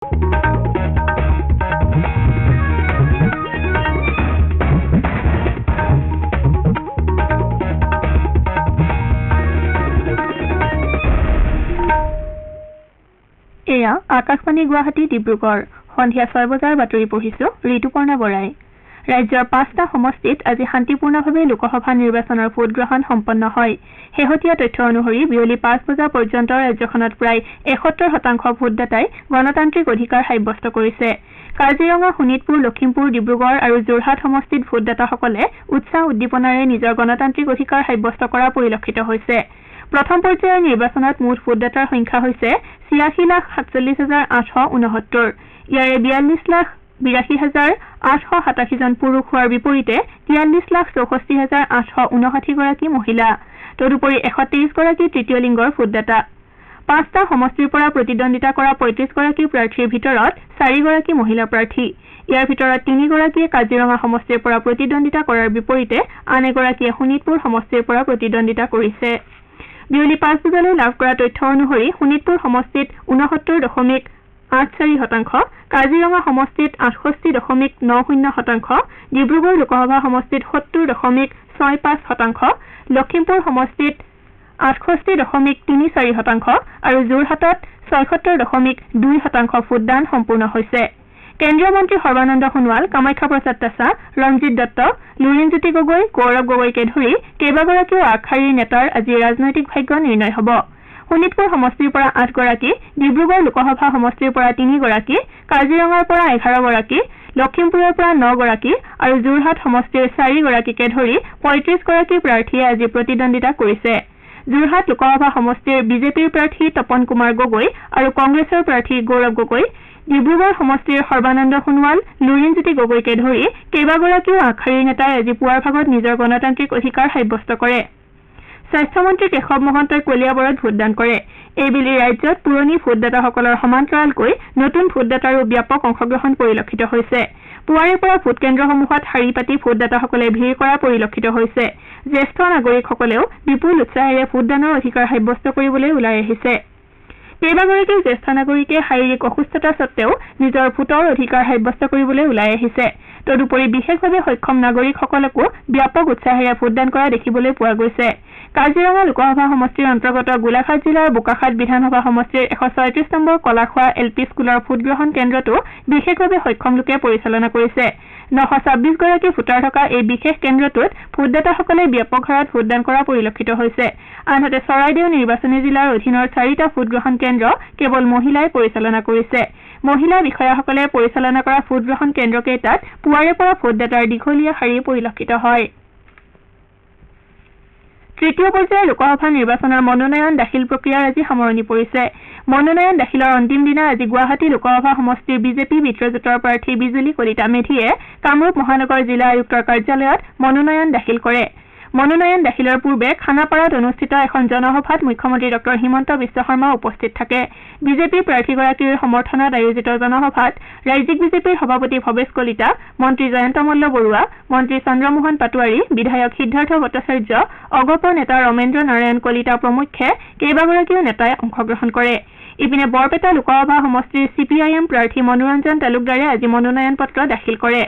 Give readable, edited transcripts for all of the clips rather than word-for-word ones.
এয়া আকাশবাণী গুৱাহাটী ডিব্ৰুগড় সন্ধিয়া 6 বজাৰ বাতৰি পঢ়িছো ঋতুপৰ্ণা বৰাই। ৰাজ্যৰ 5টা সমষ্টিত আজি শান্তিপূৰ্ণভাৱে লোকসভা নিৰ্বাচনৰ ভোটগ্ৰহণ সম্পন্ন হয়। শেহতীয়া তথ্য অনুসৰি বিয়লি 5 বজা পৰ্যন্ত ৰাজ্যখনত প্ৰায় 71% ভোটদাতাই গণতান্ত্ৰিক অধিকাৰ সাব্যস্ত কৰিছে। কাজিৰঙা, শোণিতপুৰ, লখিমপুৰ, ডিব্ৰুগড় আৰু যোৰহাট সমষ্টিত ভোটদাতাসকলে উৎসাহ উদ্দীপনাৰে নিজৰ গণতান্ত্ৰিক অধিকাৰ সাব্যস্ত কৰা পৰিলক্ষিত হৈছে। প্ৰথম পৰ্যায়ৰ নিৰ্বাচনত মুঠ ভোটদাতাৰ সংখ্যা হৈছে 86,47,869। ইয়াৰে 42,82,887 জন পুৰুষ হোৱাৰ বিপৰীতে 43,64,859 গৰাকী মহিলা। তদুপৰি 123 গৰাকী তৃতীয় লিংগৰ ভোটদাতা। 5টা সমষ্টিৰ পৰা প্ৰতিদ্বন্দ্বিতা কৰা 35 গৰাকী প্ৰাৰ্থীৰ ভিতৰত 4 গৰাকী মহিলা প্ৰাৰ্থী। ইয়াৰ ভিতৰত 3 গৰাকীয়ে কাজিৰঙা সমষ্টিৰ পৰা প্ৰতিদ্বন্দ্বিতা কৰাৰ বিপৰীতে আন এগৰাকীয়ে শোণিতপুৰ সমষ্টিৰ পৰা প্ৰতিদ্বন্দ্বিতা কৰিছে। বিয়লি 5 বজালৈ লাভ কৰা তথ্য অনুসৰি শোণিতপুৰ সমষ্টিত 69.84%, কাজিৰঙা সমষ্টিত 68.90%, ডিব্ৰুগড় লোকসভা সমষ্টিত 70.65%, লখিমপুৰ সমষ্টিত 68.34% আৰু যোৰহাটত 76.2% ভোটদান সম্পূৰ্ণ হৈছে। কেন্দ্ৰীয় মন্ত্ৰী সৰ্বানন্দ সোণোৱাল, কামাখ্যা প্ৰসাদ তাছা, ৰঞ্জিত দত্ত, লুৰিণজ্যোতি গগৈ, গৌৰৱ গগৈকে ধৰি কেইবাগৰাকীও আগশাৰীৰ নেতাৰ আজি ৰাজনৈতিক ভাগ্য নিৰ্ণয় হ'ব। শোণিতপুৰ সমষ্টিৰ পৰা 8 গৰাকী, ডিব্ৰুগড় লোকসভা সমষ্টিৰ পৰা 3 গৰাকী, কাজিৰঙাৰ পৰা 11 গৰাকী, লখিমপুৰৰ পৰা 9 গৰাকী আৰু যোৰহাট সমষ্টিৰ 4 গৰাকীকে ধৰি 35 গৰাকী প্ৰাৰ্থীয়ে আজি প্ৰতিদ্বন্দ্বিতা কৰিছে। যোৰহাট লোকসভা সমষ্টিৰ বিজেপিৰ প্ৰাৰ্থী তপন কুমাৰ গগৈ আৰু কংগ্ৰেছৰ প্ৰাৰ্থী গৌৰৱ গগৈ, ডিব্ৰুগড় সমষ্টিৰ সৰ্বানন্দ সোণোৱাল, লুৰিণজ্যোতি গগৈকে ধৰি কেইবাগৰাকীও আগশাৰীৰ নেতাই আজি পুৱাৰ ভাগত নিজৰ গণতান্ত্ৰিক অধিকাৰ সাব্যস্ত কৰে। স্বাস্থ্যমন্ত্ৰী কেশৱ মহন্তই কলিয়াবৰত ভোটদান কৰে। এইবেলি ৰাজ্যত পুৰণি ভোটদাতাসকলৰ সমান্তৰালকৈ নতুন ভোটদাতাৰো ব্যাপক অংশগ্ৰহণ পৰিলক্ষিত হৈছে। পুৱাৰে পৰা ভোটকেন্দ্ৰসমূহত শাৰী পাতি ভোটদাতাসকলে ভিৰ কৰা পৰিলক্ষিত হৈছে। জ্যেষ্ঠ নাগৰিকসকলেও বিপুল উৎসাহেৰে ভোটদানৰ অধিকাৰ সাব্যস্ত কৰিবলৈ ওলাই আহিছে। কেইবাগৰাকী জ্যেষ্ঠ নাগৰিকে শাৰীৰিক অসুস্থতা সত্বেও নিজৰ ভোটৰ অধিকাৰ সাব্যস্ত কৰিবলৈ ওলাই আহিছে। তদুপৰি বিশেষভাৱে সক্ষম নাগৰিকসকলকো ব্যাপক উৎসাহেৰে ভোটদান কৰা দেখিবলৈ পোৱা গৈছে। কাজিৰঙা লোকসভা সমষ্টিৰ অন্তৰ্গত গোলাঘাট জিলাৰ বোকাখাত বিধানসভা সমষ্টিৰ 136 নম্বৰ কলাখোৱা LP স্কুলৰ ভোটগ্ৰহণ কেন্দ্ৰটো বিশেষভাৱে সক্ষম লোকে পৰিচালনা কৰিছে। 926 গৰাকী ভোটাৰ থকা এই বিশেষ কেন্দ্ৰটোত ভোটদাতাসকলে ব্যাপক হাৰত ভোটদান কৰা পৰিলক্ষিত হৈছে। আনহাতে চৰাইদেউ নিৰ্বাচনী জিলাৰ অধীনৰ 4টা ভোটগ্ৰহণ কেন্দ্ৰ কেৱল মহিলাই পৰিচালনা কৰিছে। মহিলা বিষয়াসকলে পৰিচালনা কৰা ভোটগ্ৰহণ কেন্দ্ৰকেইটাত পুৱাৰে পৰা ভোটদাতাৰ দীঘলীয়া শাৰী পৰিলক্ষিত হয়। তৃতীয় পৰ্যায়ৰ লোকসভা নিৰ্বাচনৰ মনোনয়ন দাখিল প্ৰক্ৰিয়াৰ আজি সামৰণি পৰিছে। মনোনয়ন দাখিলৰ অন্তিম দিনা আজি গুৱাহাটী লোকসভা সমষ্টিৰ বিজেপি মিত্ৰজোঁটৰ প্ৰাৰ্থী বিজুলী কলিতা মেধিয়ে কামৰূপ মহানগৰ জিলা আয়ুক্তৰ কাৰ্যালয়ত মনোনয়ন দাখিল কৰে। মনোনয়ন দাখিলৰ পূৰ্বে খানাপাৰাত অনুষ্ঠিত এখন জনসভাত মুখ্যমন্ত্ৰী ডঃ হিমন্ত বিশ্ব শৰ্মা উপস্থিত থাকে। বিজেপি প্ৰাৰ্থীগৰাকীৰ সমৰ্থনত আয়োজিত জনসভাত ৰাজ্যিক বিজেপিৰ সভাপতি ভৱেশ কলিতা, মন্ত্ৰী জয়ন্ত মল্ল বৰুৱা, মন্ত্ৰী চন্দ্ৰমোহন পাটোৱাৰী, বিধায়ক সিদ্ধাৰ্থ ভট্টাচাৰ্য, অগপ নেতা ৰমেন্দ্ৰ নাৰায়ণ কলিতা প্ৰমুখ্যে কেইবাগৰাকীও নেতাই অংশগ্ৰহণ কৰে। ইপিনে বৰপেটা লোকসভা সমষ্টিৰ CPIM প্ৰাৰ্থী মনোৰঞ্জন তালুকদাৰে আজি মনোনয়ন পত্ৰ দাখিল কৰে।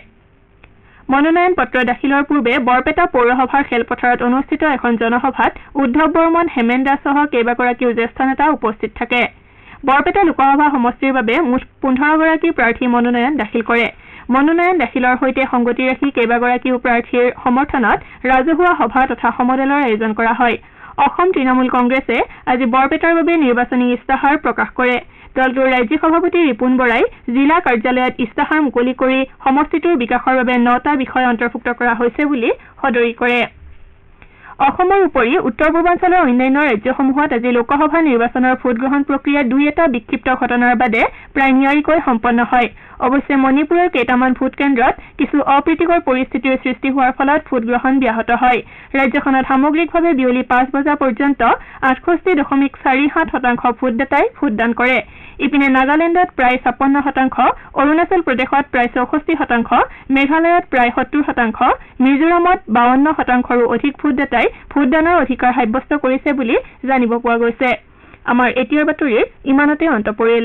মনোনয়ন পত্ৰ দাখিলৰ পূৰ্বে বৰপেটা পৌৰসভাৰ খেলপথাৰত অনুষ্ঠিত এখন জনসভাত উদ্ধৱ বৰ্মন, হেমেন দাসসহ কেইবাগৰাকীও জ্যেষ্ঠ নেতা উপস্থিত থাকে। বৰপেটা লোকসভা সমষ্টিৰ বাবে মুঠ 15 গৰাকী প্ৰাৰ্থী মনোনয়ন দাখিল কৰে। মনোনয়ন দাখিলৰ সৈতে সংগতি ৰাখি কেইবাগৰাকীও প্ৰাৰ্থীৰ সমৰ্থনত ৰাজহুৱা সভা তথা সমদলৰ আয়োজন কৰা হয়। অসম তৃণমূল কংগ্ৰেছে আজি বৰপেটাৰ বাবে নিৰ্বাচনী ইস্তাহাৰ প্ৰকাশ কৰে। দলটোৰ ৰাজ্যিক সভাপতি ৰিপুণ বৰাই জিলা কাৰ্যালয়ত ইস্তাহাৰ মুকলি কৰি সমষ্টিটোৰ বিকাশৰ বাবে 9টা বিষয় অন্তৰ্ভুক্ত কৰা হৈছে বুলি সদৰি কৰে। অসমৰ উপৰি উত্তৰ পূৰ্বাঞ্চলৰ অন্যান্য ৰাজ্যসমূহত আজি লোকসভা নিৰ্বাচনৰ ভোটগ্ৰহণ প্ৰক্ৰিয়া 2-এটা বিক্ষিপ্ত ঘটনাৰ বাদে প্ৰায় নিয়াৰিকৈ সম্পন্ন হয়। অৱশ্যে মণিপুৰৰ কেইটামান ভোটকেন্দ্ৰত কিছু অপ্ৰীতিকৰ পৰিস্থিতিৰ সৃষ্টি হোৱাৰ ফলত ভোটগ্ৰহণ ব্যাহত হয়। ৰাজ্যখনত সামগ্ৰিকভাৱে বিয়লি 5 বজা পৰ্যন্ত 68.47% ভোটদাতাই ভোটদান কৰে। ইপিনে নাগালেণ্ডত প্ৰায় 56%, অৰুণাচল প্ৰদেশত প্ৰায় 64%, মেঘালয়ত প্ৰায় 70%, মিজোৰামত 52%ৰো অধিক ভোটদাতাই ভোটদানৰ অধিকাৰ সাব্যস্ত কৰিছে বুলি জানিব পোৱা গৈছে। আমাৰ এতিয়াৰ বাতৰিৰ ইমানতে অন্ত পৰিল।